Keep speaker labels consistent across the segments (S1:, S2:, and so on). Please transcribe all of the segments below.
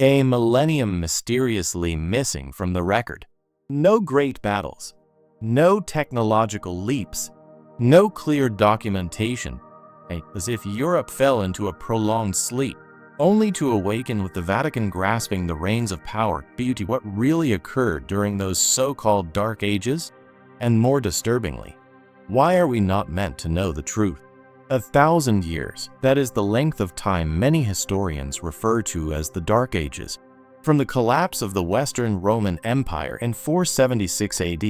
S1: A millennium mysteriously missing from the record. No great battles. No technological leaps. No clear documentation. As if Europe fell into a prolonged sleep, only to awaken with the Vatican grasping the reins of power. Beauty, what really occurred during those so-called Dark Ages? And more disturbingly, why are we not meant to know the truth? 1,000 years, that is the length of time many historians refer to as the Dark Ages, from the collapse of the Western Roman Empire in 476 AD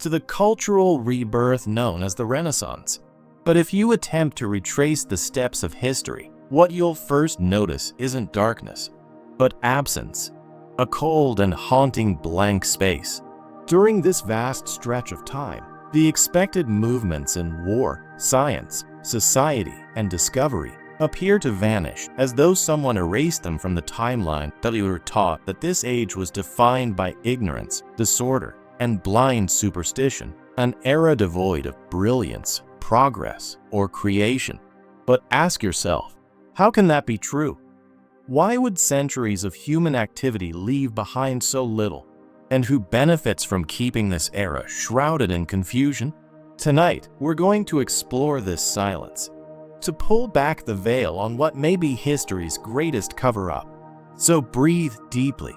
S1: to the cultural rebirth known as the Renaissance. But if you attempt to retrace the steps of history, what you'll first notice isn't darkness, but absence, a cold and haunting blank space. During this vast stretch of time, the expected movements in war, science, society, and discovery appear to vanish as though someone erased them from the timeline. We were taught that this age was defined by ignorance, disorder, and blind superstition, an era devoid of brilliance, progress, or creation. But ask yourself, how can that be true? Why would centuries of human activity leave behind so little? And who benefits from keeping this era shrouded in confusion? Tonight, we're going to explore this silence, to pull back the veil on what may be history's greatest cover-up. So breathe deeply,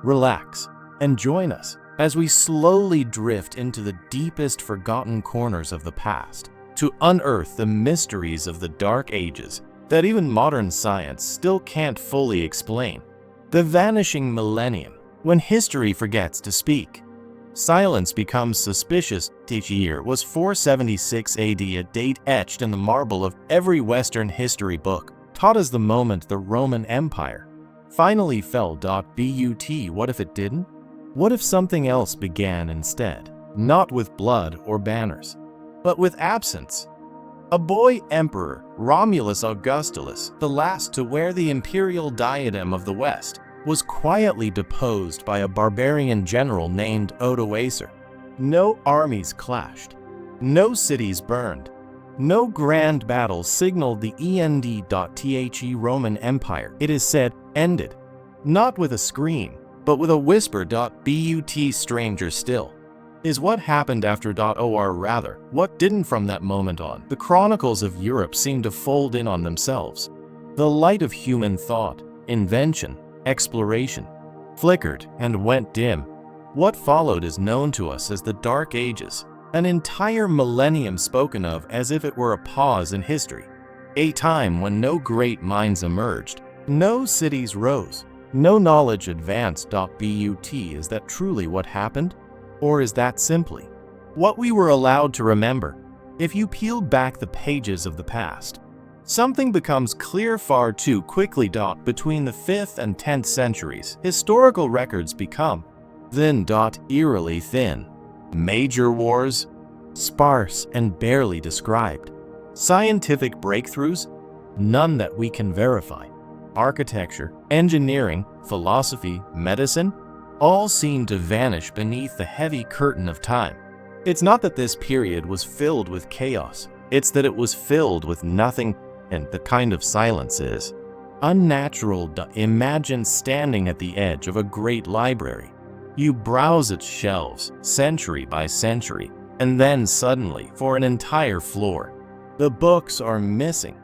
S1: relax, and join us as we slowly drift into the deepest forgotten corners of the past, to unearth the mysteries of the Dark Ages that even modern science still can't fully explain. The vanishing millennium, when history forgets to speak. Silence becomes suspicious. Each year was 476 AD, a date etched in the marble of every Western history book, taught as the moment the Roman Empire finally fell. But what if it didn't? What if something else began instead? Not with blood or banners, but with absence. A boy emperor, Romulus Augustulus, the last to wear the imperial diadem of the West, was quietly deposed by a barbarian general named Odoacer. No armies clashed, no cities burned, no grand battle signaled the end. The Roman Empire, it is said, ended, not with a scream, but with a whisper. But stranger still is what happened after. Or rather, what didn't. From that moment on, the chronicles of Europe seemed to fold in on themselves. The light of human thought, invention, exploration flickered and went dim. What followed is known to us as the Dark Ages, an entire millennium spoken of as if it were a pause in history, a time when no great minds emerged, no cities rose, no knowledge advanced. But is that truly what happened? Or is that simply what we were allowed to remember? If you peel back the pages of the past, something becomes clear far too quickly. Between the 5th and 10th centuries, historical records become thin. Eerily thin. Major wars, sparse and barely described. Scientific breakthroughs, none that we can verify. Architecture, engineering, philosophy, medicine, all seem to vanish beneath the heavy curtain of time. It's not that this period was filled with chaos, it's that it was filled with nothing. And the kind of silence is unnatural. Imagine standing at the edge of a great library. You browse its shelves, century by century, and then suddenly, for an entire floor, the books are missing.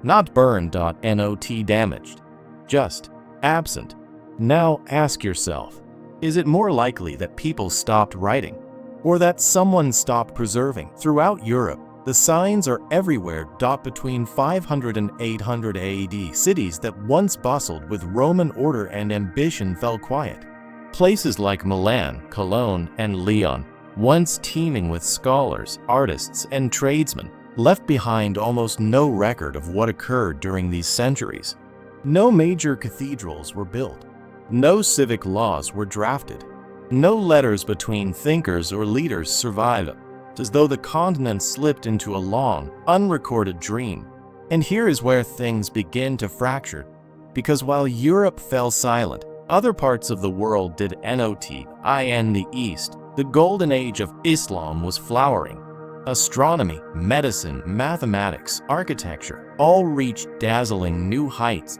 S1: Not burned. Not damaged. Just absent. Now ask yourself, is it more likely that people stopped writing, or that someone stopped preserving? Throughout Europe, the signs are everywhere. Between 500 and 800 AD, cities that once bustled with Roman order and ambition fell quiet. Places like Milan, Cologne, and Lyon, once teeming with scholars, artists, and tradesmen, left behind almost no record of what occurred during these centuries. No major cathedrals were built. No civic laws were drafted. No letters between thinkers or leaders survived. As though the continent slipped into a long, unrecorded dream. And here is where things begin to fracture. Because while Europe fell silent, other parts of the world did. In the East, the golden age of Islam was flowering. Astronomy, medicine, mathematics, architecture all reached dazzling new heights.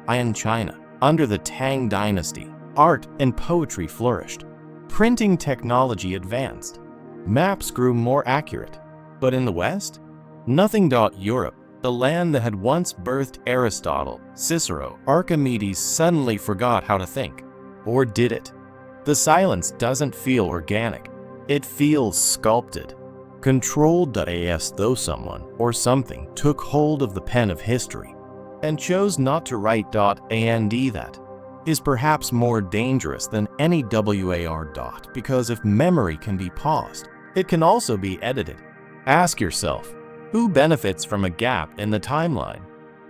S1: In China, Under the Tang dynasty, art and poetry flourished. Printing technology advanced. Maps grew more accurate. But in the West? Nothing. Europe, the land that had once birthed Aristotle, Cicero, Archimedes, suddenly forgot how to think. Or did it? The silence doesn't feel organic. It feels sculpted. Controlled as though someone or something took hold of the pen of history and chose not to write. And that is perhaps more dangerous than any war. Because if memory can be paused, it can also be edited. Ask yourself, who benefits from a gap in the timeline?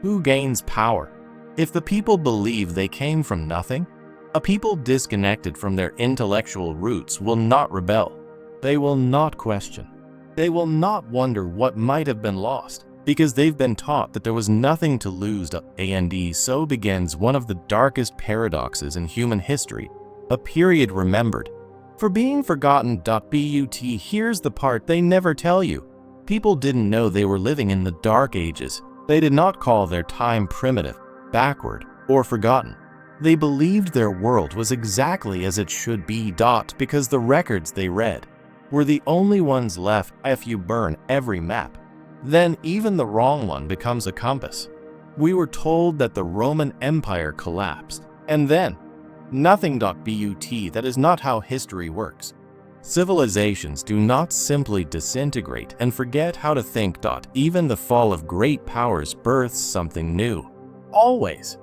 S1: Who gains power? If the people believe they came from nothing, a people disconnected from their intellectual roots will not rebel. They will not question. They will not wonder what might have been lost, because they've been taught that there was nothing to lose. And so begins one of the darkest paradoxes in human history, a period remembered for being forgotten. But here's the part they never tell you. People didn't know they were living in the Dark Ages. They did not call their time primitive, backward, or forgotten. They believed their world was exactly as it should be. Because the records they read were the only ones left. If you burn every map, then even the wrong one becomes a compass. We were told that the Roman Empire collapsed, and then nothing. But that is not how history works. Civilizations do not simply disintegrate and forget how to think. Even the fall of great powers births something new. Always.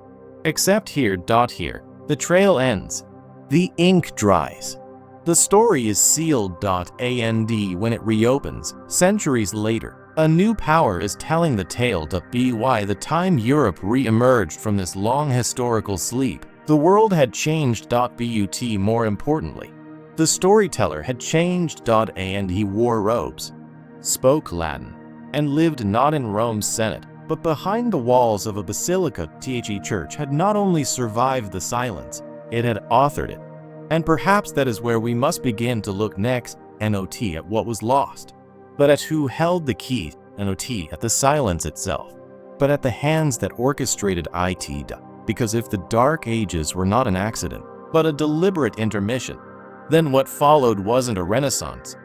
S1: Except here. Here, the trail ends. The ink dries. The story is sealed. And when it reopens, centuries later, a new power is telling the tale. By the time Europe re-emerged from this long historical sleep, the world had changed. But more importantly, the storyteller had changed. And he wore robes, spoke Latin, and lived not in Rome's Senate, but behind the walls of a basilica. The church had not only survived the silence, it had authored it. And perhaps that is where we must begin to look next, not at what was lost, but at who held the key, not at the silence itself, but at the hands that orchestrated it. Because if the Dark Ages were not an accident, but a deliberate intermission, then what followed wasn't a renaissance.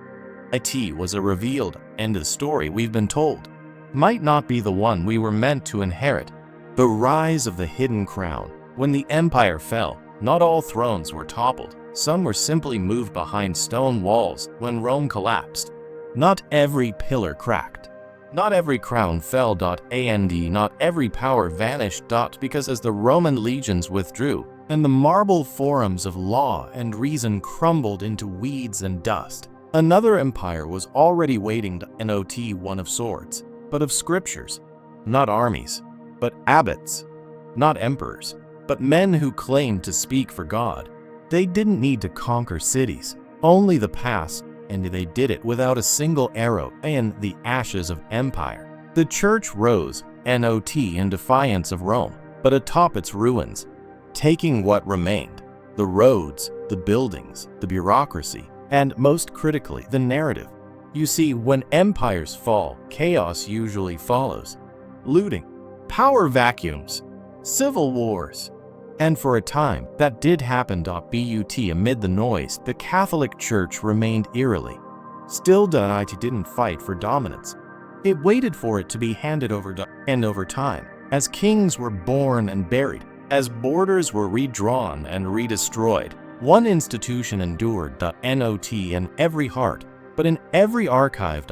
S1: It was a revealed, and the story we've been told might not be the one we were meant to inherit. The rise of the hidden crown. When the empire fell, not all thrones were toppled. Some were simply moved behind stone walls. When Rome collapsed, not every pillar cracked. Not every crown fell. And not every power vanished. Because as the Roman legions withdrew, and the marble forums of law and reason crumbled into weeds and dust, another empire was already waiting. Not one of swords, but of scriptures. Not armies, but abbots. Not emperors, but men who claimed to speak for God. They didn't need to conquer cities, only the past, and they did it without a single arrow in the ashes of empire. The church rose, not in defiance of Rome, but atop its ruins, taking what remained: the roads, the buildings, the bureaucracy, and most critically, the narrative. You see, when empires fall, chaos usually follows. Looting, power vacuums, civil wars. And for a time, that did happen. But amid the noise, the Catholic Church remained eerily still. It didn't fight for dominance. It waited for it to be handed over. And over time, as kings were born and buried, as borders were redrawn and redestroyed, one institution endured. Not in every heart, but in every archive.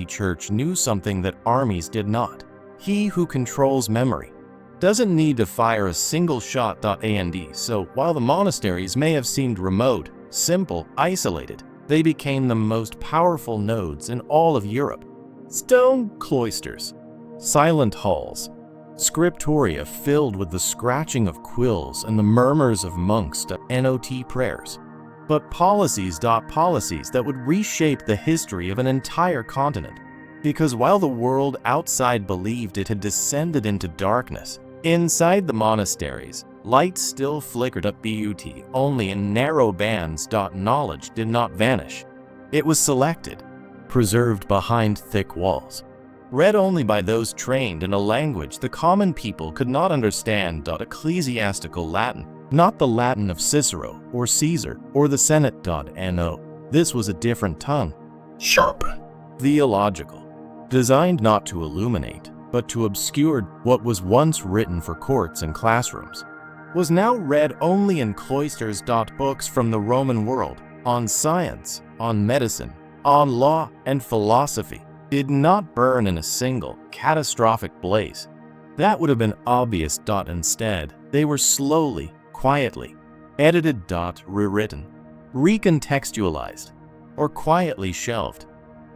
S1: Church knew something that armies did not. He who controls memory doesn't need to fire a single shot. And so, while the monasteries may have seemed remote, simple, isolated, they became the most powerful nodes in all of Europe. Stone cloisters, silent halls, scriptoria filled with the scratching of quills and the murmurs of monks. Not prayers, but policies that would reshape the history of an entire continent. Because while the world outside believed it had descended into darkness, inside the monasteries, light still flickered. But only in narrow bands. Knowledge did not vanish. It was selected, preserved behind thick walls. read only by those trained in a language the common people could not understand. Ecclesiastical Latin, not the Latin of Cicero or Caesar or the Senate. No, this was a different tongue. Sharp. Theological, designed not to illuminate, but to obscure. What was once written for courts and classrooms was now read only in cloisters. Books from the Roman world on science, on medicine, on law and philosophy did not burn in a single catastrophic blaze. That would have been obvious. Instead, they were slowly, quietly edited, rewritten, recontextualized, or quietly shelved,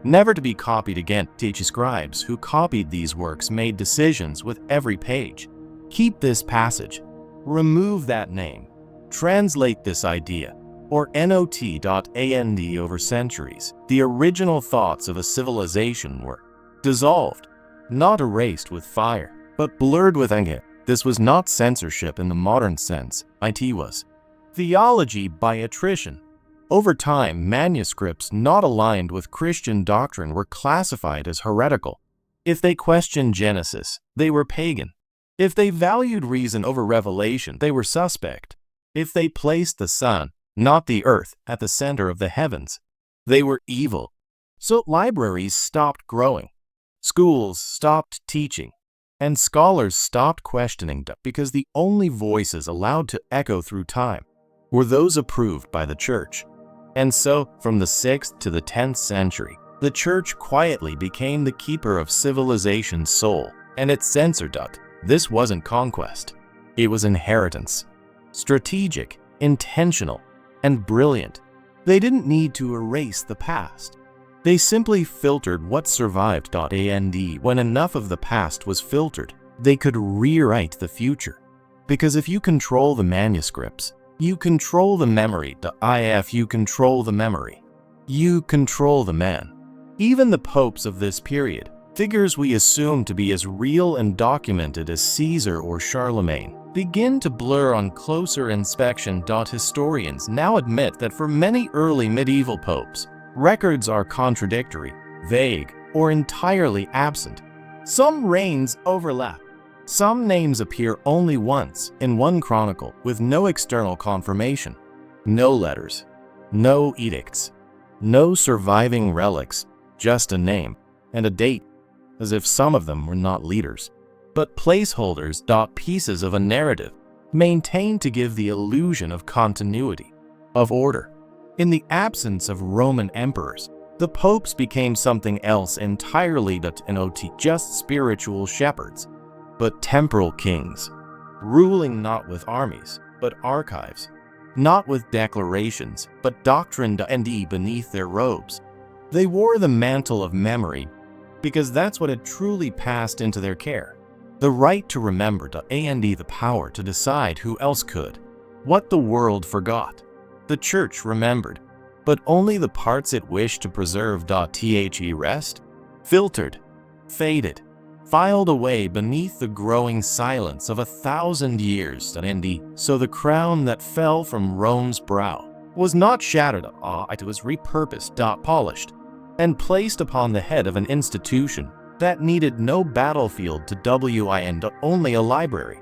S1: never to be copied again. Scribes who copied these works made decisions with every page. Keep this passage, remove that name, translate this idea, or not. Over centuries, the original thoughts of a civilization were dissolved, not erased with fire, but blurred with ink. This was not censorship in the modern sense. It was theology by attrition. Over time, manuscripts not aligned with Christian doctrine were classified as heretical. If they questioned Genesis, they were pagan. If they valued reason over revelation, they were suspect. If they placed the sun, not the earth, at the center of the heavens, they were evil. So libraries stopped growing, schools stopped teaching, and scholars stopped questioning because the only voices allowed to echo through time were those approved by the church. And so, from the 6th to the 10th century, the church quietly became the keeper of civilization's soul, and it censored. This wasn't conquest. It was inheritance. Strategic, intentional, and brilliant. They didn't need to erase the past. They simply filtered what survived. And when enough of the past was filtered, they could rewrite the future. Because if you control the manuscripts, you control the memory. If you control the memory, you control the man. Even the popes of this period, figures we assume to be as real and documented as Caesar or Charlemagne, begin to blur on closer inspection. Historians now admit that for many early medieval popes, records are contradictory, vague, or entirely absent. Some reigns overlap. Some names appear only once in one chronicle with no external confirmation. No letters, no edicts, no surviving relics, just a name and a date, as if some of them were not leaders, but placeholders. Pieces of a narrative maintained to give the illusion of continuity, of order. In the absence of Roman emperors, the popes became something else entirely. Not just spiritual shepherds, but temporal kings, ruling not with armies, but archives, not with declarations, but doctrine. And beneath their robes, they wore the mantle of memory, because that's what had truly passed into their care. The right to remember. And the power to decide who else could. What the world forgot, the church remembered, but only the parts it wished to preserve. The rest, filtered, faded, filed away beneath the growing silence of 1,000 years. And so the crown that fell from Rome's brow was not shattered. It was repurposed, polished, and placed upon the head of an institution that needed no battlefield to win, only a library.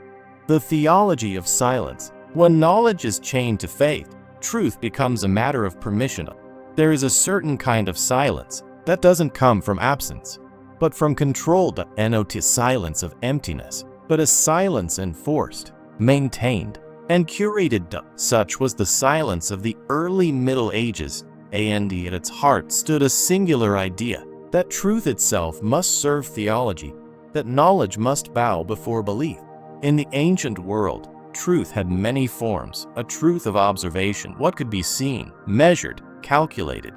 S1: The theology of silence. When knowledge is chained to faith, truth becomes a matter of permission. There is a certain kind of silence that doesn't come from absence, but from control. Not silence of emptiness, but a silence enforced, maintained, and curated. Such was the silence of the early Middle Ages. And at its heart stood a singular idea, that truth itself must serve theology, that knowledge must bow before belief. In the ancient world, truth had many forms: a truth of observation, what could be seen, measured, calculated;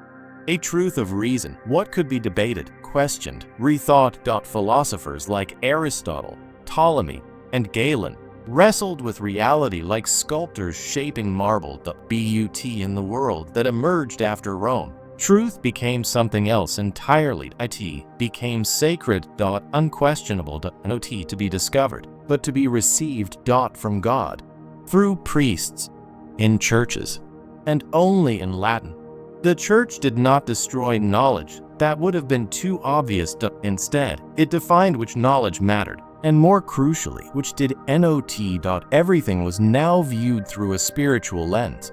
S1: a truth of reason, what could be debated, questioned, rethought. Philosophers like Aristotle, Ptolemy, and Galen wrestled with reality like sculptors shaping marble. But in the world that emerged after Rome, truth became something else entirely. It became sacred, unquestionable, not to be discovered, but to be received from God, through priests, in churches, and only in Latin. The church did not destroy knowledge, that would have been too obvious. Instead, it defined which knowledge mattered, and more crucially, which did not. Everything was now viewed through a spiritual lens.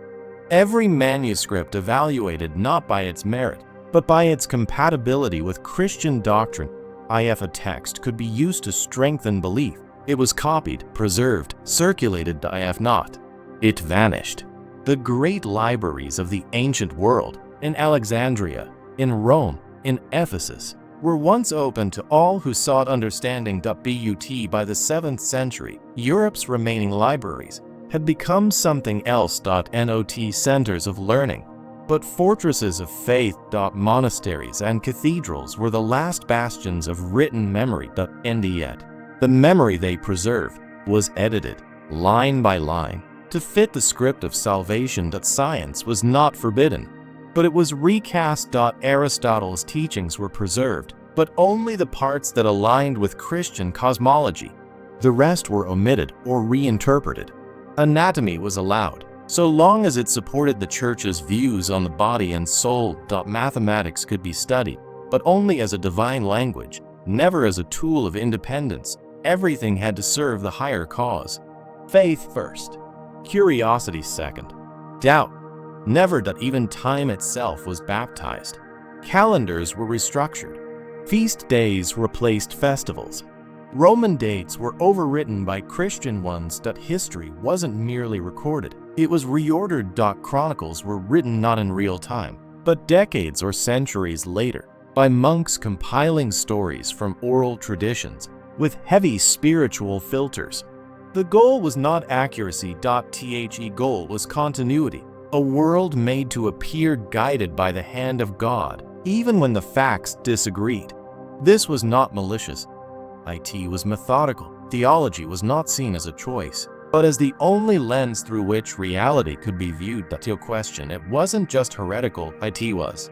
S1: Every manuscript evaluated not by its merit, but by its compatibility with Christian doctrine. If a text could be used to strengthen belief, it was copied, preserved, circulated. If not, it vanished. The great libraries of the ancient world, in Alexandria, in Rome, in Ephesus, were once open to all who sought understanding. But by the 7th century, Europe's remaining libraries had become something else. Not centers of learning, but fortresses of faith. Monasteries and cathedrals were the last bastions of written memory. And yet, the memory they preserved was edited, line by line, to fit the script of salvation. Science was not forbidden, but it was recast. Aristotle's teachings were preserved, but only the parts that aligned with Christian cosmology. The rest were omitted or reinterpreted. Anatomy was allowed, so long as it supported the Church's views on the body and soul. Mathematics could be studied, but only as a divine language, never as a tool of independence. Everything had to serve the higher cause. Faith first, curiosity second, doubt never. Even time itself was baptized. Calendars were restructured. Feast days replaced festivals. Roman dates were overwritten by Christian ones. History wasn't merely recorded, it was reordered. Chronicles were written not in real time, but decades or centuries later, by monks compiling stories from oral traditions with heavy spiritual filters. The goal was not accuracy. The goal was continuity. A world made to appear guided by the hand of God, even when the facts disagreed. This was not malicious. It was methodical. Theology was not seen as a choice, but as the only lens through which reality could be viewed. Question, it wasn't just heretical, it was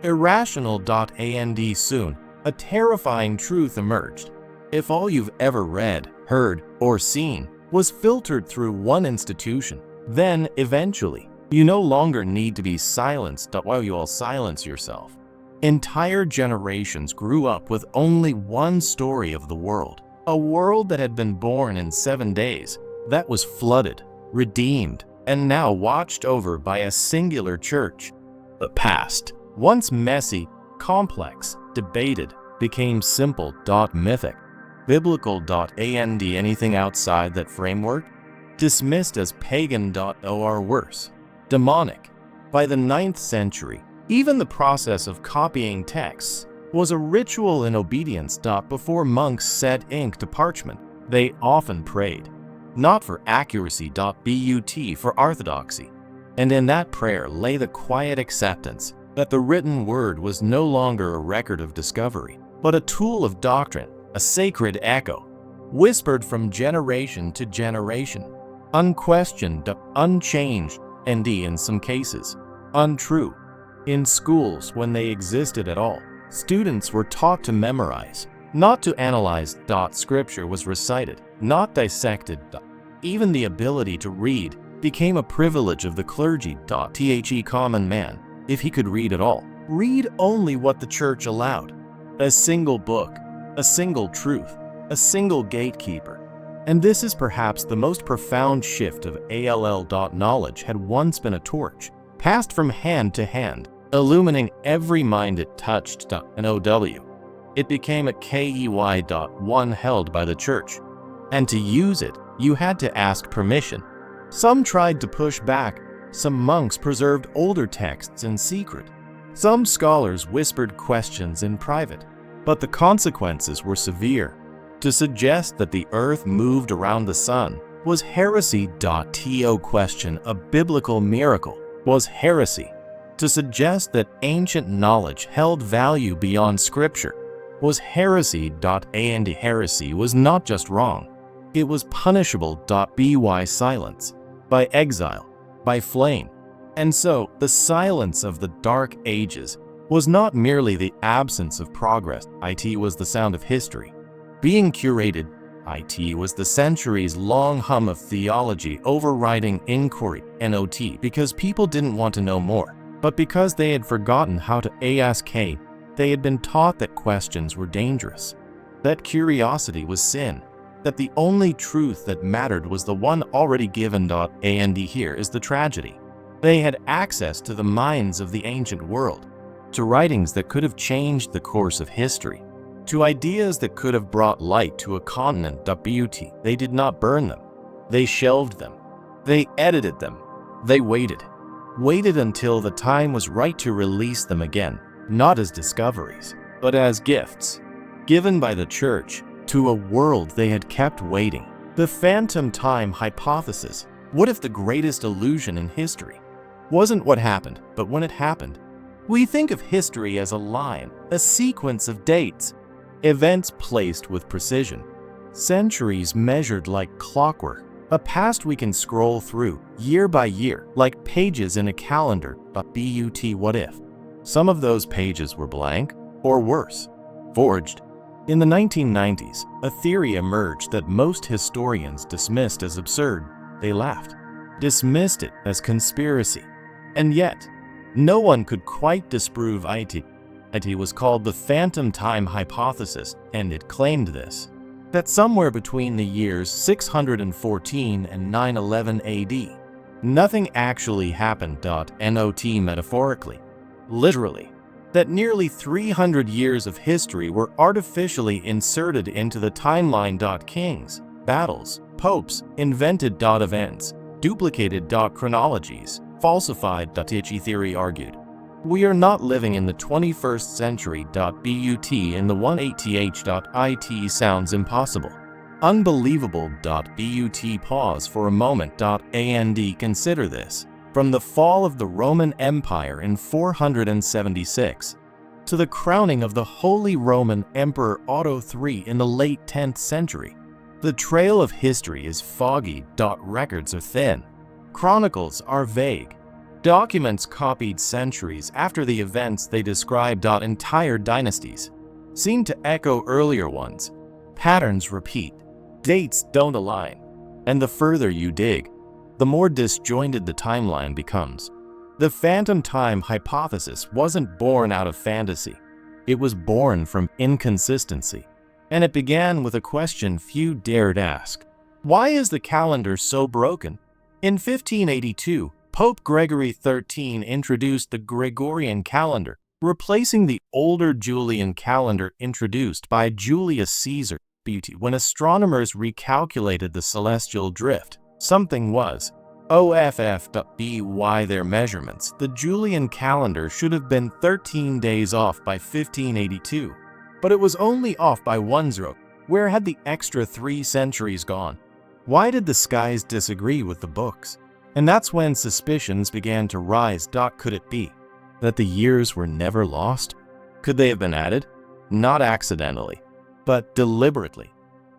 S1: irrational. And soon, a terrifying truth emerged. If all you've ever read, heard, or seen was filtered through one institution, then, eventually, you no longer need to be silenced while you all silence yourself. Entire generations grew up with only one story of the world, a world that had been born in 7 days, that was flooded, redeemed, and now watched over by a singular church. The past, once messy, complex, debated, became simple. Mythic, biblical. And anything outside that framework? Dismissed as pagan. Or worse, demonic. By the 9th century, even the process of copying texts was a ritual in obedience. Before monks set ink to parchment, they often prayed, not for accuracy, but for orthodoxy. And in that prayer lay the quiet acceptance that the written word was no longer a record of discovery, but a tool of doctrine, a sacred echo, whispered from generation to generation, unquestioned, unchanged, and in some cases, untrue. In schools, when they existed at all, students were taught to memorize, not to analyze. Scripture was recited, not dissected. Even the ability to read became a privilege of the clergy. The common man, if he could read at all, read only what the church allowed. A single book, a single truth, a single gatekeeper. And this is perhaps the most profound shift of all. Knowledge had once been a torch, passed from hand to hand, illumining every mind it touched. It became a one held by the church, and to use it, you had to ask permission. Some tried to push back. Some monks preserved older texts in secret. Some scholars whispered questions in private. But the consequences were severe. To suggest that the earth moved around the sun was heresy. To question a biblical miracle was heresy. To suggest that ancient knowledge held value beyond Scripture was heresy. And heresy was not just wrong, it was punishable. By silence, by exile, by flame. And so, the silence of the Dark Ages was not merely the absence of progress. It was the sound of history being curated. It was the centuries-long hum of theology overriding inquiry. Not because people didn't want to know more, but because they had forgotten how to ask. They they had been taught that questions were dangerous, that curiosity was sin, that the only truth that mattered was the one already given. And here is the tragedy. They had access to the minds of the ancient world, to writings that could have changed the course of history, to ideas that could have brought light to a continent. But they did not burn them. They shelved them. They edited them. They waited until the time was right to release them again, not as discoveries, but as gifts, given by the church to a world they had kept waiting. The phantom time hypothesis. What if the greatest illusion in history wasn't what happened, but when it happened? We think of history as a line, a sequence of dates, events placed with precision, centuries measured like clockwork, a past we can scroll through year by year like pages in a calendar. But what if some of those pages were blank, or worse, forged? In the 1990s, a theory emerged that most historians dismissed as absurd. They laughed, dismissed it as conspiracy. And yet, no one could quite disprove it. It was called the phantom time hypothesis, and it claimed this: that somewhere between the years 614 and 911 AD, nothing actually happened. Not metaphorically, literally, that nearly 300 years of history were artificially inserted into the timeline. Kings, battles, popes, invented. Events, duplicated. Chronologies, falsified. Theory argued, we are not living in the 21st century. But in the 18th. It sounds impossible, unbelievable. But pause for a moment. And consider this. From the fall of the Roman Empire in 476 to the crowning of the Holy Roman Emperor Otto III in the late 10th century, the trail of history is foggy. Records are thin. Chronicles are vague. Documents copied centuries after the events they describe. Entire dynasties seem to echo earlier ones. Patterns repeat. Dates don't align. And the further you dig, the more disjointed the timeline becomes. The phantom time hypothesis wasn't born out of fantasy. It was born from inconsistency. And it began with a question few dared ask. Why is the calendar so broken? In 1582, Pope Gregory XIII introduced the Gregorian calendar, replacing the older Julian calendar introduced by Julius Caesar. When astronomers recalculated the celestial drift, something was off. By their measurements, the Julian calendar should have been 13 days off by 1582. But it was only off by 1 0. Where had the extra 3 centuries gone? Why did the skies disagree with the books? And that's when suspicions began to rise. Could it be that the years were never lost? Could they have been added? Not accidentally, but deliberately.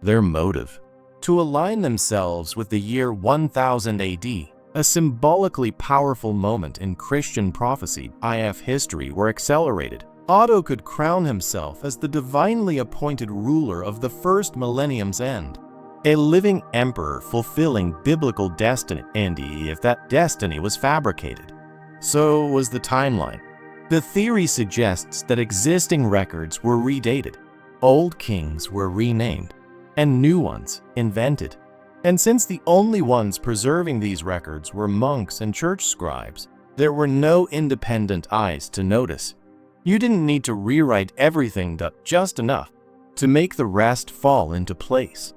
S1: Their motive? To align themselves with the year 1000 AD, a symbolically powerful moment in Christian prophecy. If history were accelerated, Otto could crown himself as the divinely appointed ruler of the first millennium's end, a living emperor fulfilling biblical destiny. And if that destiny was fabricated, so was the timeline. The theory suggests that existing records were redated, old kings were renamed, and new ones invented. And since the only ones preserving these records were monks and church scribes, there were no independent eyes to notice. You didn't need to rewrite everything, just enough to make the rest fall into place.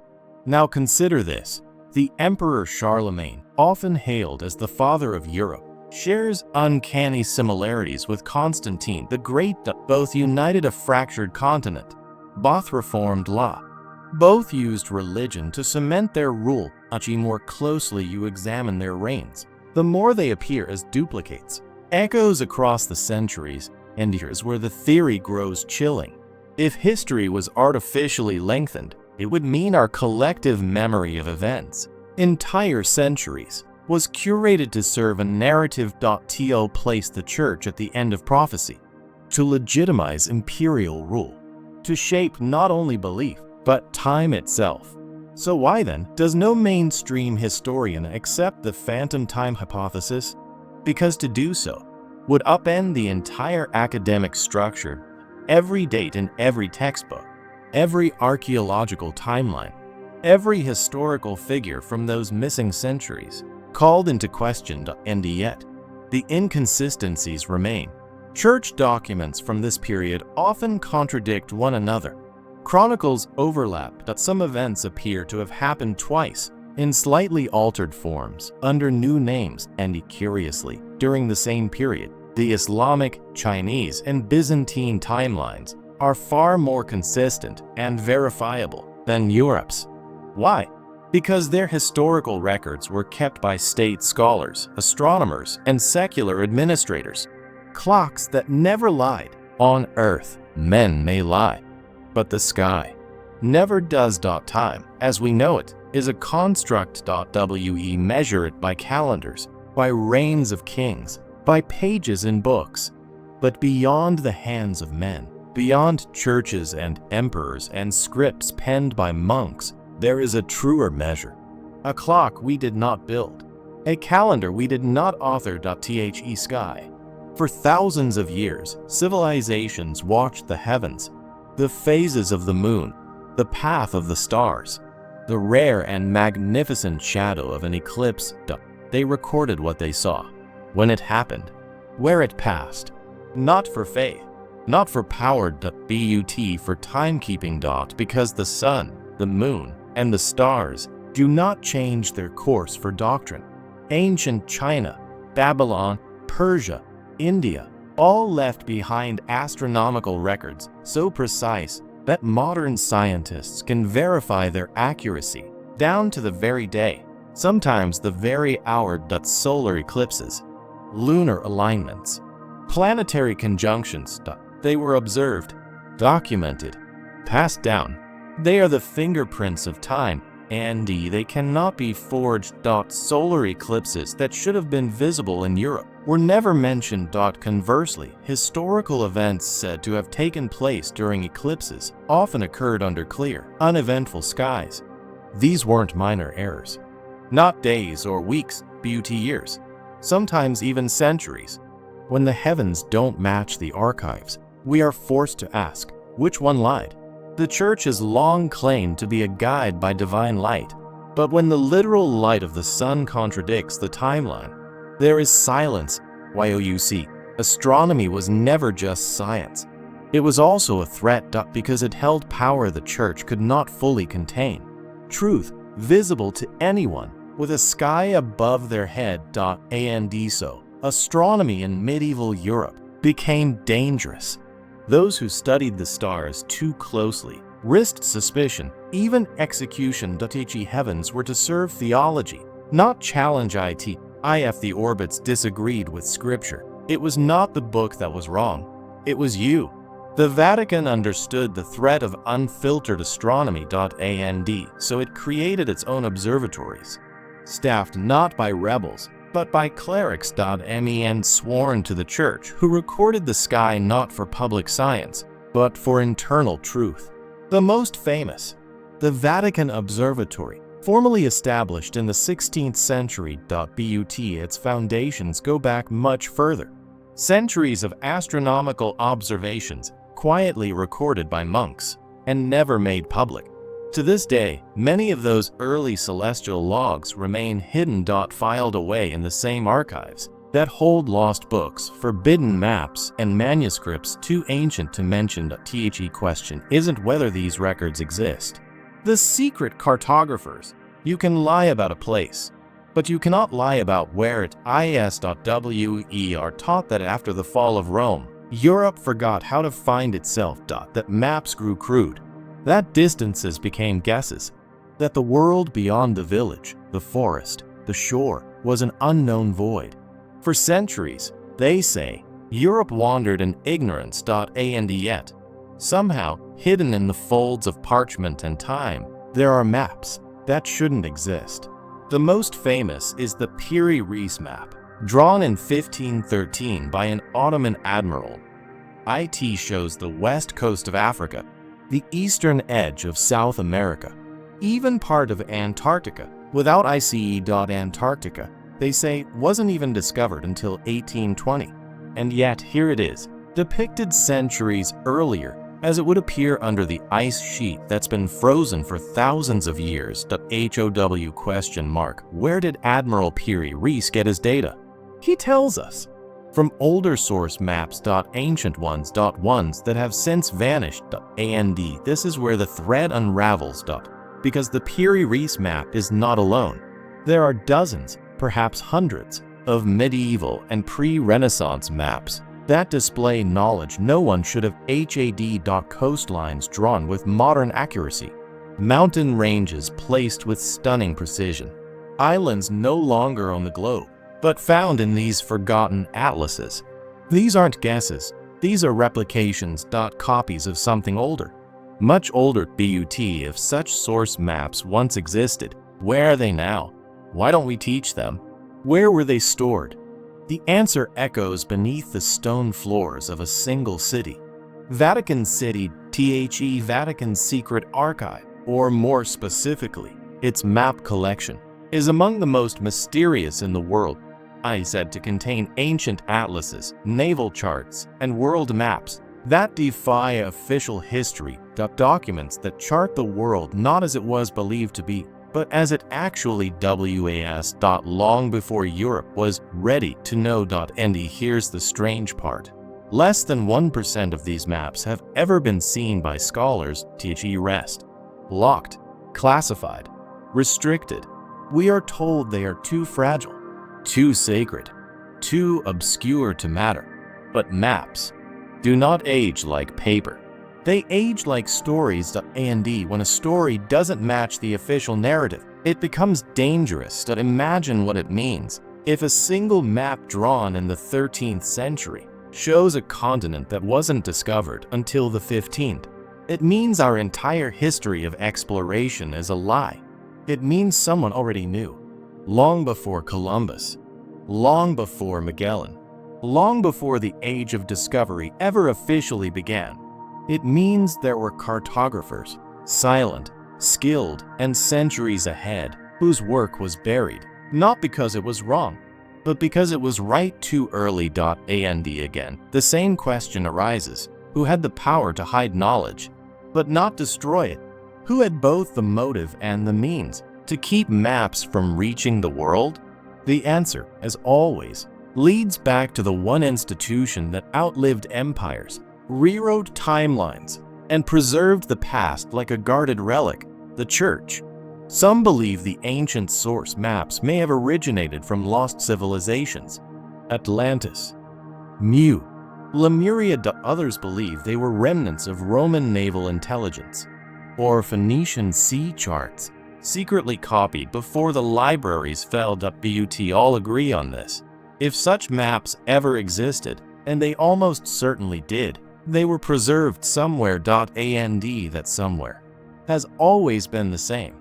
S1: Now consider this. The Emperor Charlemagne, often hailed as the father of Europe, shares uncanny similarities with Constantine the Great. Both united a fractured continent. Both reformed law. Both used religion to cement their rule. The more closely you examine their reigns, the more they appear as duplicates, echoes across the centuries. And here's where the theory grows chilling. If history was artificially lengthened, it would mean our collective memory of events, entire centuries, was curated to serve a narrative. To place the church at the end of prophecy, to legitimize imperial rule, to shape not only belief, but time itself. So why then does no mainstream historian accept the phantom time hypothesis? Because to do so would upend the entire academic structure every date in every textbook, every archaeological timeline, every historical figure from those missing centuries called into question, and yet the inconsistencies remain. Church documents from this period often contradict one another. Chronicles overlap that some events appear to have happened twice, in slightly altered forms, under new names, and curiously, during the same period. The Islamic, Chinese, and Byzantine timelines are far more consistent and verifiable than Europe's. Why? Because their historical records were kept by state scholars, astronomers, and secular administrators. Clocks that never lied. On Earth, men may lie, but the sky never does. Time, as we know it, is a construct. We measure it by calendars, by reigns of kings, by pages in books. But beyond the hands of men, beyond churches and emperors and scripts penned by monks, there is a truer measure. A clock we did not build, a calendar we did not author. The sky. For thousands of years, civilizations watched the heavens, the phases of the moon, the path of the stars, the rare and magnificent shadow of an eclipse. They recorded what they saw, when it happened, where it passed, not for faith, not for power. But for timekeeping. Because the sun, the moon, and the stars do not change their course for doctrine. Ancient China, Babylon, Persia, India, all left behind astronomical records so precise that modern scientists can verify their accuracy down to the very day, sometimes the very hour. Solar eclipses, lunar alignments, planetary conjunctions. They were observed, documented, passed down. They are the fingerprints of time, and they cannot be forged. Solar eclipses that should have been visible in Europe were never mentioned. Conversely, historical events said to have taken place during eclipses often occurred under clear, uneventful skies. These weren't minor errors. Not days or weeks, years, sometimes even centuries. When the heavens don't match the archives, we are forced to ask, which one lied? The Church has long claimed to be a guide by divine light, but when the literal light of the sun contradicts the timeline, there is silence. Astronomy was never just science. It was also a threat. Because it held power the Church could not fully contain. Truth, visible to anyone, with a sky above their head. So, astronomy in medieval Europe became dangerous. Those who studied the stars too closely risked suspicion, even execution. Heavens were to serve theology, not challenge it. If the orbits disagreed with Scripture, it was not the book that was wrong, it was you. The Vatican understood the threat of unfiltered astronomy. So it created its own observatories, staffed not by rebels, but by clerics. And sworn to the Church, who recorded the sky not for public science, but for internal truth. The most famous, the Vatican Observatory, formally established in the 16th century. Its foundations go back much further. Centuries of astronomical observations, quietly recorded by monks, and never made public. To this day, many of those early celestial logs remain hidden. Filed away in the same archives that hold lost books, forbidden maps, and manuscripts too ancient to mention. The question isn't whether these records exist. The secret cartographers. You can lie about a place, but you cannot lie about where it is. We are taught that after the fall of Rome, Europe forgot how to find itself. That maps grew crude, that distances became guesses, that the world beyond the village, the forest, the shore, was an unknown void. For centuries, they say, Europe wandered in ignorance. And yet, somehow, hidden in the folds of parchment and time, there are maps that shouldn't exist. The most famous is the Piri-Reis map, drawn in 1513 by an Ottoman admiral. It shows the west coast of Africa, the eastern edge of South America, even part of Antarctica, without ice. Antarctica, they say, wasn't even discovered until 1820. And yet here it is, depicted centuries earlier as it would appear under the ice sheet that's been frozen for thousands of years. HOW ? Where did Admiral Piri Reis get his data? He tells us. From older source maps. Ancient ones. Ones that have since vanished. And this is where the thread unravels. Because the Piri Reis map is not alone. There are dozens, perhaps hundreds, of medieval and pre-Renaissance maps that display knowledge no one should have had. Coastlines drawn with modern accuracy, mountain ranges placed with stunning precision, islands no longer on the globe, but found in these forgotten atlases. These aren't guesses, these are replications. Copies of something older, much older. If such source maps once existed, where are they now? Why don't we teach them? Where were they stored? The answer echoes beneath the stone floors of a single city. Vatican City. Vatican's secret archive, or more specifically, its map collection, is among the most mysterious in the world. Said to contain ancient atlases, naval charts, and world maps that defy official history. Documents that chart the world not as it was believed to be, but as it actually was. Long before Europe was ready to know. And here's the strange part. Less than 1% of these maps have ever been seen by scholars. Rest. Locked, classified, restricted. We are told they are too fragile, too sacred, too obscure to matter. But maps do not age like paper. They age like stories. And when a story doesn't match the official narrative, it becomes dangerous. Imagine what it means if a single map drawn in the 13th century shows a continent that wasn't discovered until the 15th. It means our entire history of exploration is a lie. It means someone already knew. Long before Columbus, long before Magellan, long before the age of discovery ever officially began. It means there were cartographers, silent, skilled, and centuries ahead, whose work was buried, not because it was wrong, but because it was right too early. And again, the same question arises: who had the power to hide knowledge, but not destroy it? Who had both the motive and the means to keep maps from reaching the world? The answer, as always, leads back to the one institution that outlived empires, rewrote timelines, and preserved the past like a guarded relic: the Church. Some believe the ancient source maps may have originated from lost civilizations: Atlantis, Mu, Lemuria. Others believe they were remnants of Roman naval intelligence or Phoenician sea charts, secretly copied before the libraries fell. All agree on this. If such maps ever existed, and they almost certainly did, they were preserved somewhere. And that somewhere has always been the same.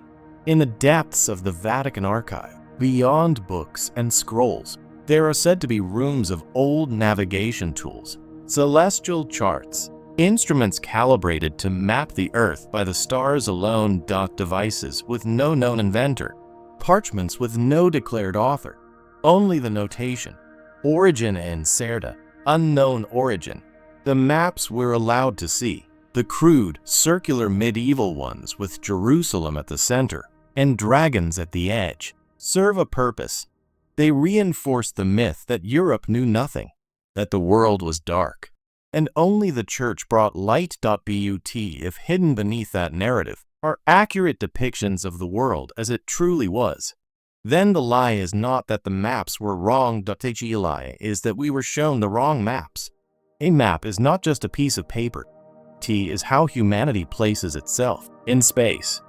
S1: In the depths of the Vatican archive, beyond books and scrolls, there are said to be rooms of old navigation tools, celestial charts, instruments calibrated to map the Earth by the stars alone. Devices with no known inventor, parchments with no declared author, only the notation, origin incerta, unknown origin. The maps we're allowed to see, the crude, circular medieval ones with Jerusalem at the center and dragons at the edge, serve a purpose. They reinforce the myth that Europe knew nothing, that the world was dark, and only the Church brought light. If hidden beneath that narrative are accurate depictions of the world as it truly was, then the lie is not that the maps were wrong. The lie is that we were shown the wrong maps. A map is not just a piece of paper. T is how humanity places itself in space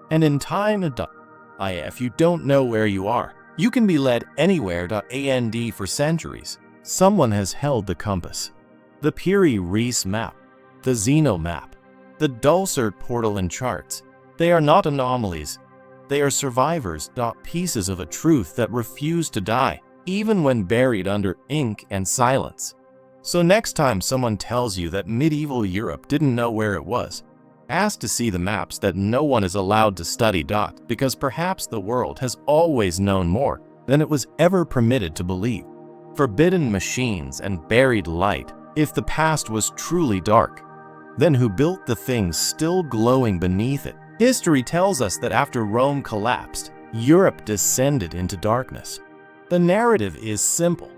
S1: and in time. If you don't know where you are, you can be led anywhere. And for centuries, someone has held the compass. The Piri Reis map, the Zeno map, the Dulcert portal and charts, they are not anomalies. They are survivors. Pieces of a truth that refuse to die, even when buried under ink and silence. So next time someone tells you that medieval Europe didn't know where it was, ask to see the maps that no one is allowed to study. Because perhaps the world has always known more than it was ever permitted to believe. Forbidden machines and buried light If the past was truly dark, then who built the things still glowing beneath it? History tells us that after Rome collapsed, Europe descended into darkness. The narrative is simple.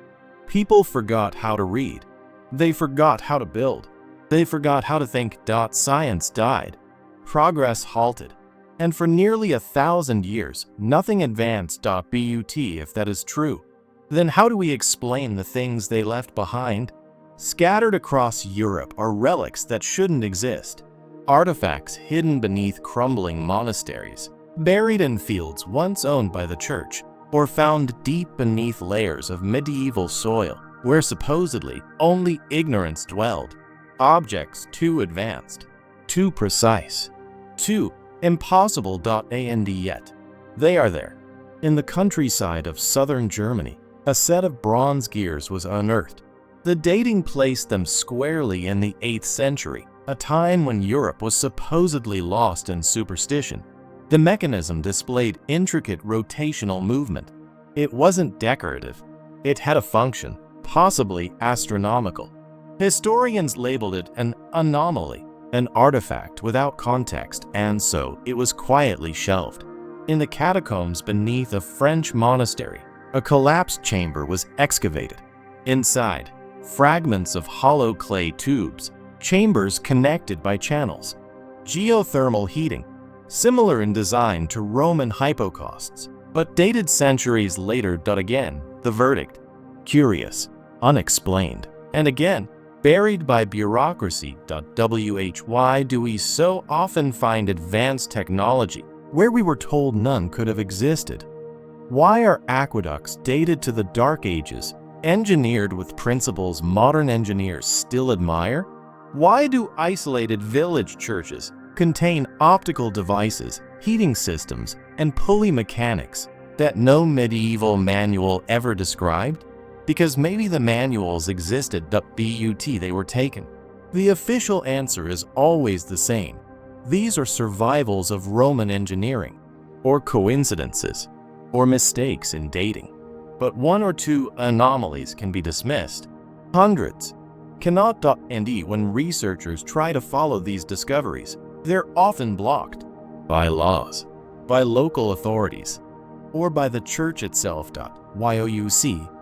S1: People forgot how to read. They forgot how to build. They forgot how to think. Science died. Progress halted. And for nearly 1,000 years, nothing advanced. But if that is true, then how do we explain the things they left behind? Scattered across Europe are relics that shouldn't exist. Artifacts hidden beneath crumbling monasteries, buried in fields once owned by the church, or found deep beneath layers of medieval soil where supposedly only ignorance dwelled. Objects too advanced, too precise, too impossible. And yet, they are there. In the countryside of southern Germany, a set of bronze gears was unearthed. The dating placed them squarely in the 8th century, a time when Europe was supposedly lost in superstition. The mechanism displayed intricate rotational movement. It wasn't decorative. It had a function, possibly astronomical. Historians labeled it an anomaly, an artifact without context, and so it was quietly shelved. In the catacombs beneath a French monastery, a collapsed chamber was excavated. Inside, fragments of hollow clay tubes, chambers connected by channels, geothermal heating, similar in design to Roman hypocausts, but dated centuries later. Again, the verdict: curious, unexplained, and again, buried by bureaucracy. Why do we so often find advanced technology where we were told none could have existed? Why are aqueducts dated to the Dark Ages engineered with principles modern engineers still admire? Why do isolated village churches contain optical devices, heating systems, and pulley mechanics that no medieval manual ever described? Because maybe the manuals existed, but they were taken. The official answer is always the same. These are survivals of Roman engineering, or coincidences, or mistakes in dating. But one or two anomalies can be dismissed. Hundreds cannot. And when researchers try to follow these discoveries, they're often blocked by laws, by local authorities, or by the church itself.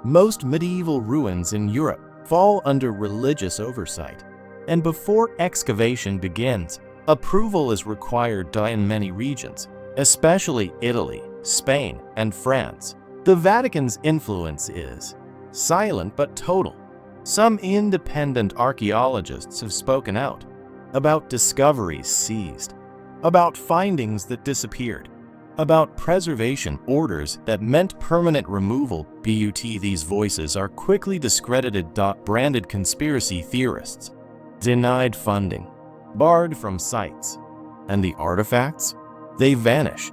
S1: Most medieval ruins in Europe fall under religious oversight, and before excavation begins, approval is required in many regions, especially Italy, Spain, and France. The Vatican's influence is silent but total. Some independent archaeologists have spoken out about discoveries seized, about findings that disappeared, about preservation orders that meant permanent removal. These voices are quickly discredited. Branded conspiracy theorists, denied funding, barred from sites, and the artifacts? They vanish.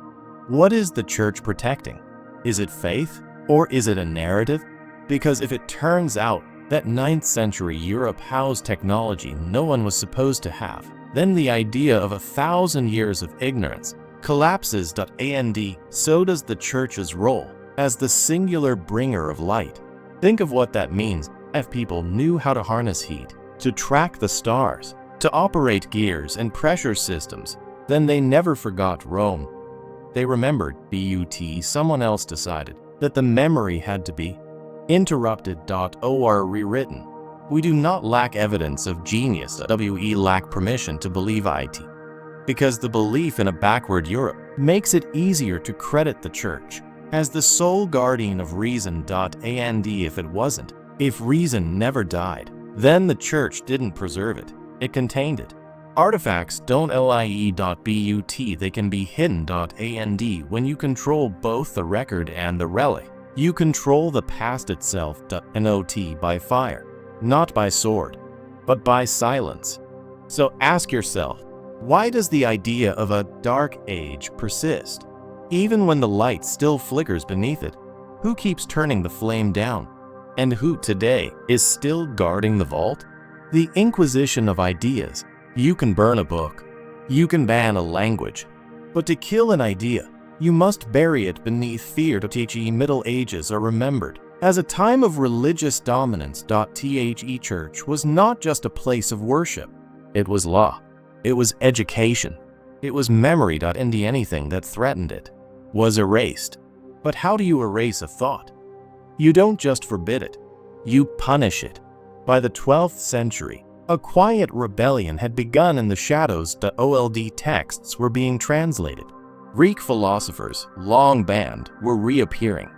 S1: What is the church protecting? Is it faith, or is it a narrative? Because if it turns out that 9th century Europe housed technology no one was supposed to have, then the idea of 1,000 years of ignorance collapses. And so does the church's role as the singular bringer of light. Think of what that means if people knew how to harness heat, to track the stars, to operate gears and pressure systems, then they never forgot Rome. They remembered. Someone else decided that the memory had to be interrupted. Or rewritten. We do not lack evidence of genius. We lack permission to believe it. Because the belief in a backward Europe makes it easier to credit the church as the sole guardian of reason. And if reason never died, then the church didn't preserve it, it contained it. Artifacts don't lie. They can be hidden. And when you control both the record and the relic, you control the past itself. Not by fire, not by sword, but by silence. So ask yourself, why does the idea of a dark age persist? Even when the light still flickers beneath it, who keeps turning the flame down? And who today is still guarding the vault? The Inquisition of ideas. You can burn a book, you can ban a language, but to kill an idea, you must bury it beneath fear. The Middle Ages are remembered as a time of religious dominance. The church was not just a place of worship. It was law. It was education. It was memory. And anything that threatened it was erased. But how do you erase a thought? You don't just forbid it. You punish it. By the 12th century, a quiet rebellion had begun in the shadows. Old texts were being translated. Greek philosophers, long banned, were reappearing.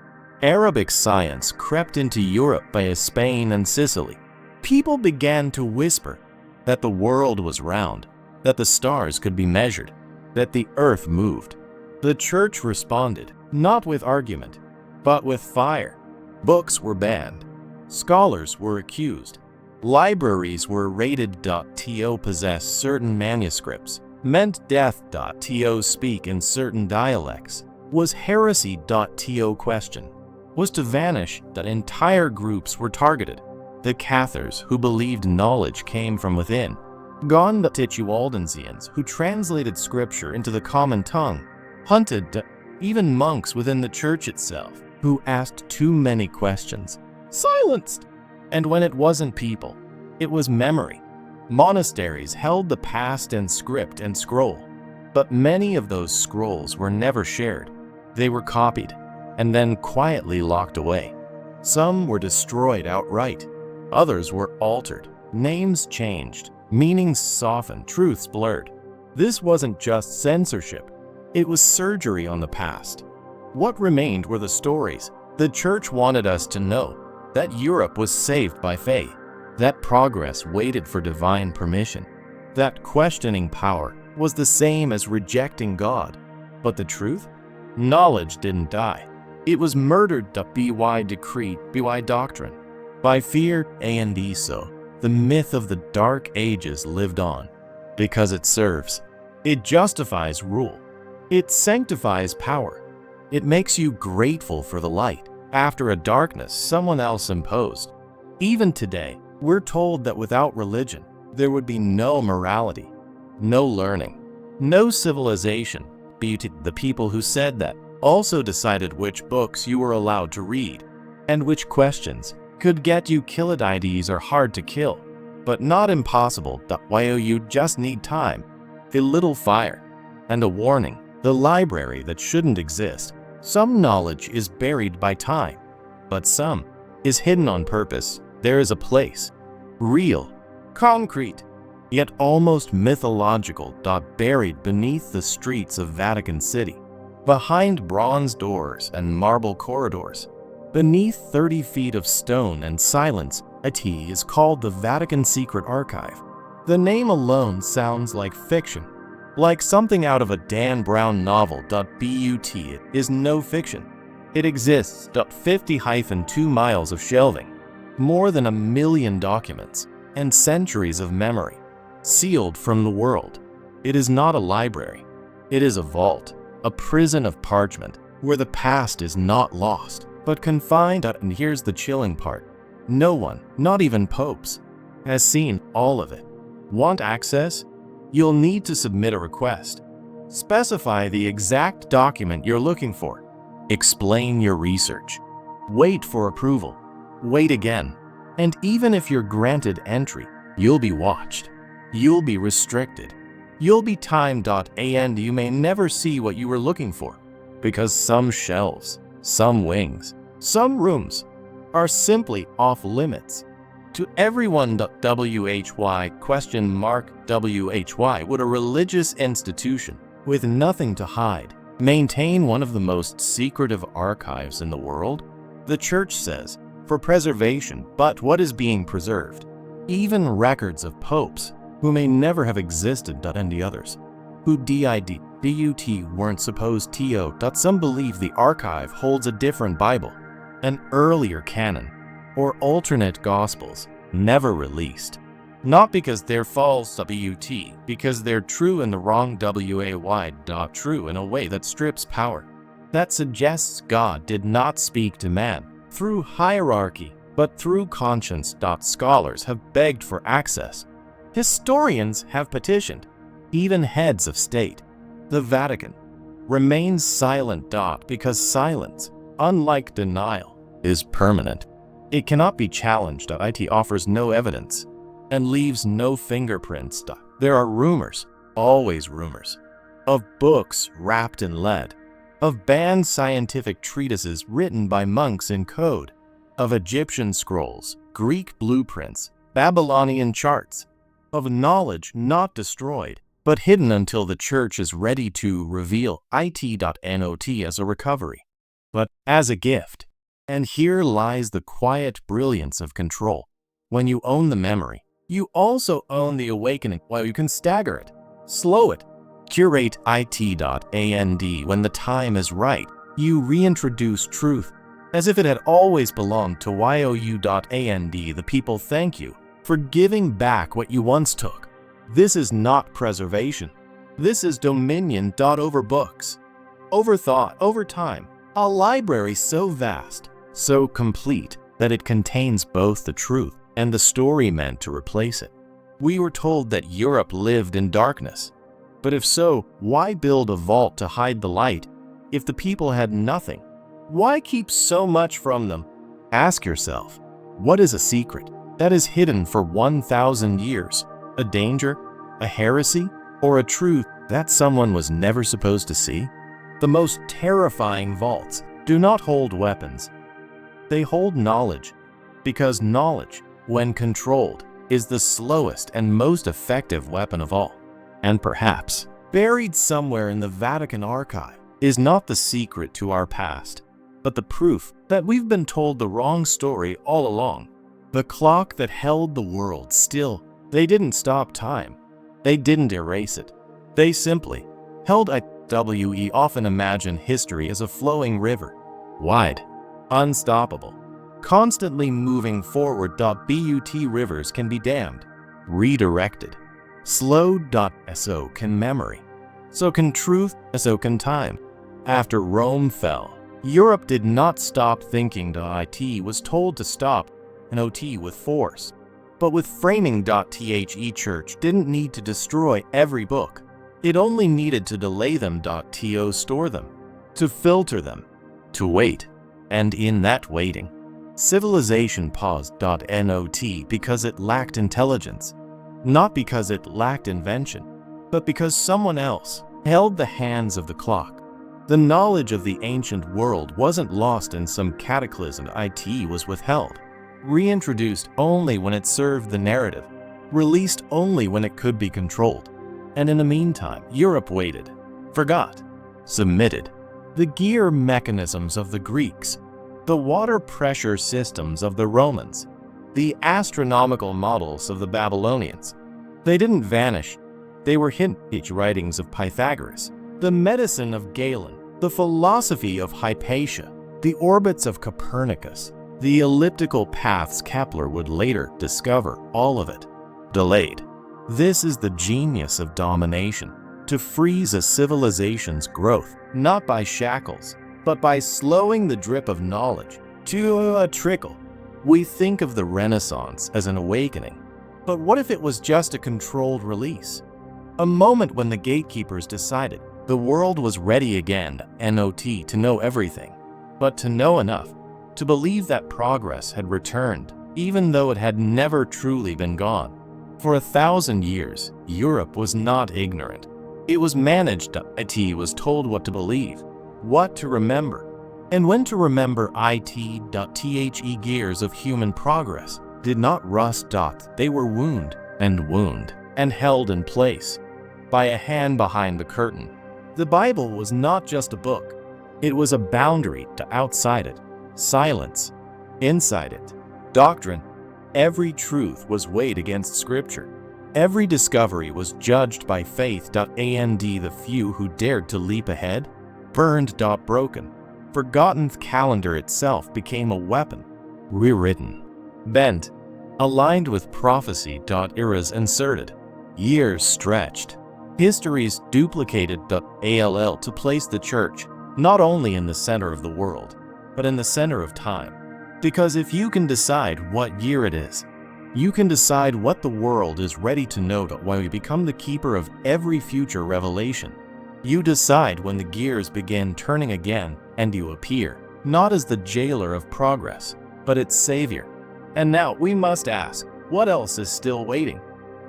S1: Arabic science crept into Europe via Spain and Sicily. People began to whisper that the world was round, that the stars could be measured, that the earth moved. The church responded, not with argument, but with fire. Books were banned. Scholars were accused. Libraries were raided. To possess certain manuscripts meant death. To speak in certain dialects was heresy. To question was to vanish. Entire groups were targeted. The Cathars, who believed knowledge came from within. Gone. Waldensians, who translated scripture into the common tongue. Hunted. Even monks within the church itself, who asked too many questions. Silenced. And when it wasn't people, it was memory. Monasteries held the past in script and scroll. But many of those scrolls were never shared. They were copied and then quietly locked away. Some were destroyed outright. Others were altered. Names changed. Meanings softened. Truths blurred. This wasn't just censorship. It was surgery on the past. What remained were the stories. The church wanted us to know that Europe was saved by faith, that progress waited for divine permission, that questioning power was the same as rejecting God. But the truth? Knowledge didn't die. It was murdered by decree, by doctrine, by fear, and so. The myth of the Dark Ages lived on because it serves. It justifies rule. It sanctifies power. It makes you grateful for the light after a darkness someone else imposed. Even today, we're told that without religion, there would be no morality, no learning, no civilization. The people who said that also decided which books you were allowed to read and which questions could get you killed. Ideas are hard to kill, but not impossible. You just need time, a little fire, and a warning. The library that shouldn't exist. Some knowledge is buried by time, but some is hidden on purpose. There is a place, real, concrete, yet almost mythological, buried beneath the streets of Vatican City, behind bronze doors and marble corridors, beneath 30 feet of stone and silence. It is called the Vatican Secret Archive. The name alone sounds like fiction, like something out of a Dan Brown novel. But it is no fiction. It exists. 50-2 miles of shelving, more than 1 million documents, and centuries of memory, sealed from the world. It is not a library. It is a vault, a prison of parchment, where the past is not lost, but confined. And here's the chilling part. No one, not even popes, has seen all of it. Want access? You'll need to submit a request. Specify the exact document you're looking for. Explain your research. Wait for approval. Wait again. And even if you're granted entry, you'll be watched. You'll be restricted. You'll be timed. And you may never see what you were looking for, because some shelves, some wings, some rooms are simply off limits. To everyone. WHY? Would a religious institution with nothing to hide maintain one of the most secretive archives in the world? The church says, for preservation. But what is being preserved? Even records of popes who may never have existed. And the others who weren't supposed to. Some believe the archive holds a different Bible, an earlier canon, or alternate gospels never released. Not because they're false, because they're true in the wrong way. True in a way that strips power, that suggests God did not speak to man through hierarchy, but through conscience. Scholars have begged for access. Historians have petitioned. Even heads of state, the Vatican, remains silent. Because silence, unlike denial, is permanent. It cannot be challenged. It offers no evidence and leaves no fingerprints. There are rumors, always rumors, of books wrapped in lead, of banned scientific treatises written by monks in code, of Egyptian scrolls, Greek blueprints, Babylonian charts, of knowledge not destroyed, but hidden until the church is ready to reveal it.not as a recovery, but as a gift. And here lies the quiet brilliance of control. When you own the memory, you also own the awakening. While you can stagger it, slow it, curate it.and when the time is right, you reintroduce truth as if it had always belonged to you.and. The people thank you for giving back what you once took. This is not preservation. This is dominion. Over books, over thought, over time. A library so vast, so complete, that it contains both the truth and the story meant to replace it. We were told that Europe lived in darkness. But if so, why build a vault to hide the light? If the people had nothing, why keep so much from them? Ask yourself, what is a secret that is hidden for 1,000 years? A danger, a heresy, or a truth that someone was never supposed to see? The most terrifying vaults do not hold weapons. They hold knowledge, because knowledge, when controlled, is the slowest and most effective weapon of all. And perhaps, buried somewhere in the Vatican archive, is not the secret to our past, but the proof that we've been told the wrong story all along. The clock that held the world still. They didn't stop time. They didn't erase it. They simply held it. We often imagine history as a flowing river, wide, unstoppable, constantly moving forward. But rivers can be dammed, redirected, slowed. So can memory. So can truth. So can time. After Rome fell, Europe did not stop thinking. It was told to stop, and with force. But with framing. The church didn't need to destroy every book. It only needed to delay them. To store them, to filter them, to wait. And in that waiting, civilization paused. Not because it lacked intelligence, not because it lacked invention, but because someone else held the hands of the clock. The knowledge of the ancient world wasn't lost in some cataclysm. It was withheld, reintroduced only when it served the narrative, released only when it could be controlled. And in the meantime, Europe waited, forgot, submitted. The gear mechanisms of the Greeks, the water pressure systems of the Romans, the astronomical models of the Babylonians. They didn't vanish. They were hidden. Writings of Pythagoras, the medicine of Galen, the philosophy of Hypatia, the orbits of Copernicus, the elliptical paths Kepler would later discover. All of it delayed. This is the genius of domination, to freeze a civilization's growth, not by shackles, but by slowing the drip of knowledge to a trickle. We think of the Renaissance as an awakening, but what if it was just a controlled release? A moment when the gatekeepers decided the world was ready again, to know everything, but to know enough, to believe that progress had returned, even though it had never truly been gone. For 1,000 years, Europe was not ignorant. It was managed. It was told what to believe, what to remember, and when to remember. The gears of human progress did not rust. They were wound and held in place by a hand behind the curtain. The Bible was not just a book. It was a boundary. Outside it, silence. Inside it, doctrine. Every truth was weighed against Scripture. Every discovery was judged by faith. And the few who dared to leap ahead, burned. Broken, forgotten. Calendar itself became a weapon, rewritten, bent, aligned with prophecy. Eras inserted, years stretched, histories duplicated. To place the church not only in the center of the world, but in the center of time. Because if you can decide what year it is, you can decide what the world is ready to know. While you become the keeper of every future revelation, you decide when the gears begin turning again, and you appear not as the jailer of progress, but its savior. And now we must ask, what else is still waiting?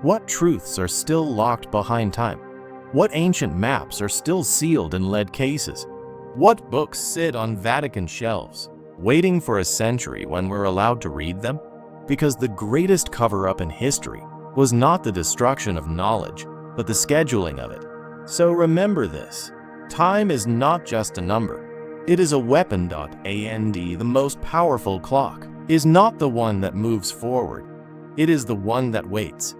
S1: What truths are still locked behind time? What ancient maps are still sealed in lead cases? What books sit on Vatican shelves, waiting for a century when we're allowed to read them? Because the greatest cover-up in history was not the destruction of knowledge, but the scheduling of it. So remember this: time is not just a number. It is a weapon. And the most powerful clock is not the one that moves forward. It is the one that waits.